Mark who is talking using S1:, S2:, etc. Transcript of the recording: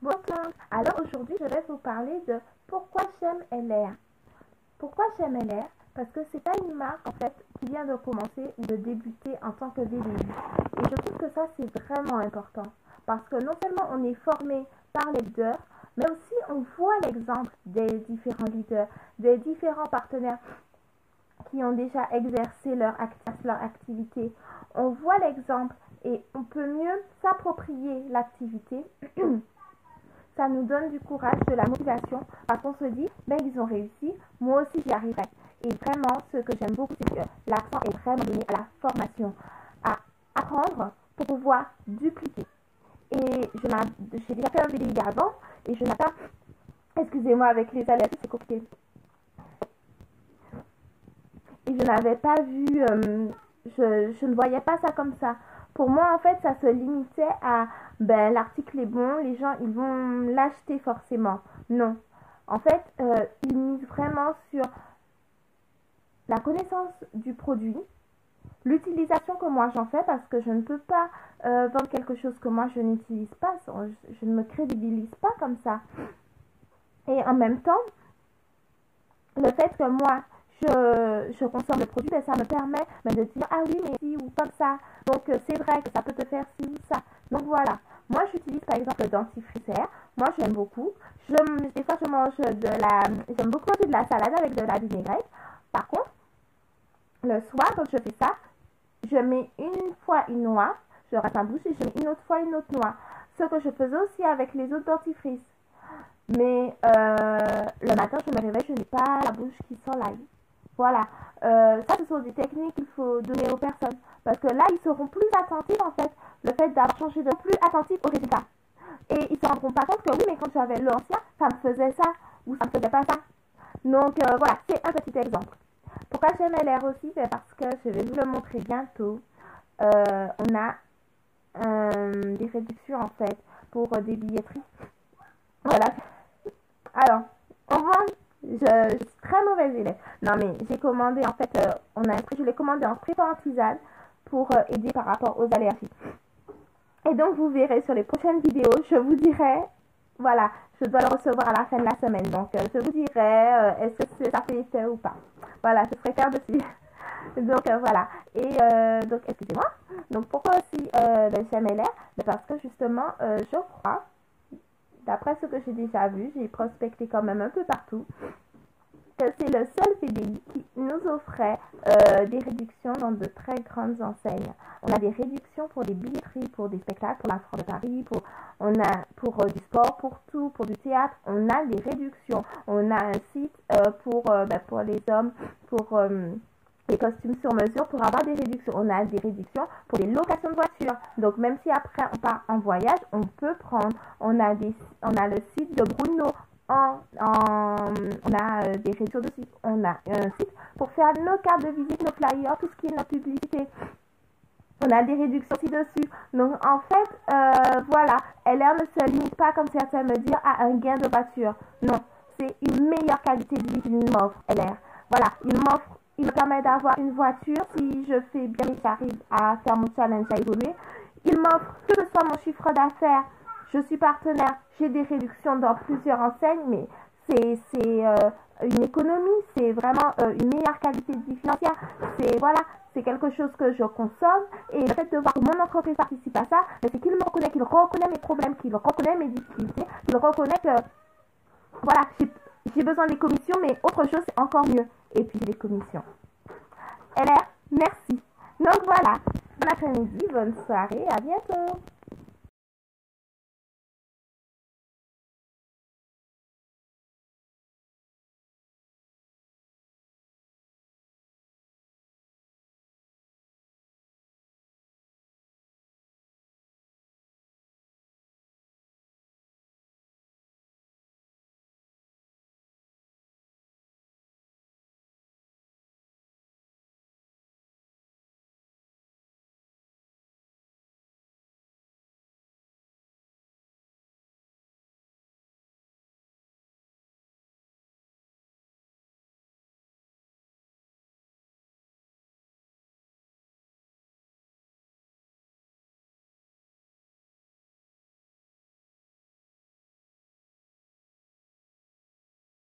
S1: Bonjour. Alors aujourd'hui, je vais vous parler de pourquoi j'aime LR. Pourquoi j'aime LR? Parce que c'est pas une marque en fait qui vient de commencer ou de débuter en tant que VDI. Et je trouve que ça c'est vraiment important. Parce que non seulement on est formé par les leaders, mais aussi on voit l'exemple des différents leaders, des différents partenaires qui ont déjà exercé leur activité. On voit l'exemple et on peut mieux s'approprier l'activité. Ça nous donne du courage, de la motivation, parce qu'on se dit, ben ils ont réussi, moi aussi j'y arriverai. Et vraiment, ce que j'aime beaucoup, c'est que l'accent est vraiment donné à la formation, à apprendre pour pouvoir dupliquer. Et j'ai déjà fait un vidéo avant, et je n'ai pas, excusez-moi avec les alertes, c'est compliqué. Et je n'avais pas vu, je ne voyais pas ça comme ça. Pour moi, en fait, ça se limitait à, ben, l'article est bon, les gens, ils vont l'acheter forcément. Non. En fait, ils misent vraiment sur la connaissance du produit, l'utilisation que moi j'en fais, parce que je ne peux pas vendre quelque chose que moi je n'utilise pas. Je ne me crédibilise pas comme ça. Et en même temps, le fait que moi, je consomme le produit, ben, ça me permet de dire, ah oui, mais si ou comme ça. Donc, c'est vrai que ça peut te faire ci ou ça. Donc, voilà. Moi, j'utilise par exemple le dentifrice R. Moi, j'aime beaucoup. Des fois, j'aime beaucoup manger de la salade avec de la vinaigrette. Par contre, le soir, quand je fais ça, je mets une fois une noix, je reste en bouche et je mets une autre fois une autre noix. Ce que je faisais aussi avec les autres dentifrices. Mais le matin, je me réveille, je n'ai pas la bouche qui sent l'ail. Voilà. Ça, ce sont des techniques qu'il faut donner aux personnes. Parce que là, ils seront plus attentifs, en fait. Le fait d'avoir changé de plus attentifs aux résultats. Et ils ne se rendront pas compte que oui, mais quand j'avais l'ancien, ça me faisait ça. Ou ça ne me faisait pas ça. Donc, voilà, c'est un petit exemple. Pourquoi j'aime LR aussi? C'est parce que je vais vous le montrer bientôt. On a des réductions, en fait, pour des billetteries. Voilà. Alors, on vend, je suis très mauvaise élève. Non, mais j'ai commandé, en fait, je l'ai commandé en préparant tisane pour aider par rapport aux allergies. Et donc, vous verrez sur les prochaines vidéos, je vous dirai, voilà, je dois le recevoir à la fin de la semaine. Donc, je vous dirai, est-ce que ça fait effet ou pas. Voilà, je ferai faire dessus. Donc, voilà. Et donc, excusez-moi. Donc, pourquoi aussi j'aime LR? Parce que, justement, je crois, d'après ce que j'ai déjà vu, j'ai prospecté quand même un peu partout, que c'est le seul VDI qui nous offrait des réductions dans de très grandes enseignes. On a des réductions pour des billetteries, pour des spectacles, pour la Foire de Paris, on a pour du sport, pour tout, pour du théâtre. On a des réductions. On a un site pour les hommes, pour les costumes sur mesure, pour avoir des réductions. On a des réductions pour les locations de voitures. Donc, même si après on part en voyage, on peut prendre. On a le site de Bruno. On a des réductions dessus. On a un site pour faire nos cartes de visite, nos flyers, tout ce qui est notre publicité. On a des réductions ci-dessus. Donc, en fait, voilà, LR ne se limite pas, comme certains me disent, à un gain de voiture. Non, c'est une meilleure qualité de vie qu'il m'offre, LR. Voilà, il me permet d'avoir une voiture si je fais bien et j'arrive à faire mon challenge, à évoluer. Il m'offre que ce soit mon chiffre d'affaires. Je suis partenaire, j'ai des réductions dans plusieurs enseignes, mais c'est une économie, c'est vraiment une meilleure qualité de vie financière. C'est quelque chose que je consomme. Et le fait de voir que mon entreprise participe à ça, c'est qu'il me reconnaît, qu'il reconnaît mes problèmes, qu'il reconnaît mes difficultés, qu'il reconnaît que, voilà, j'ai besoin des commissions, mais autre chose, c'est encore mieux. Et puis, les commissions. LR, merci. Donc, voilà. Bon après-midi, bonne soirée, à bientôt.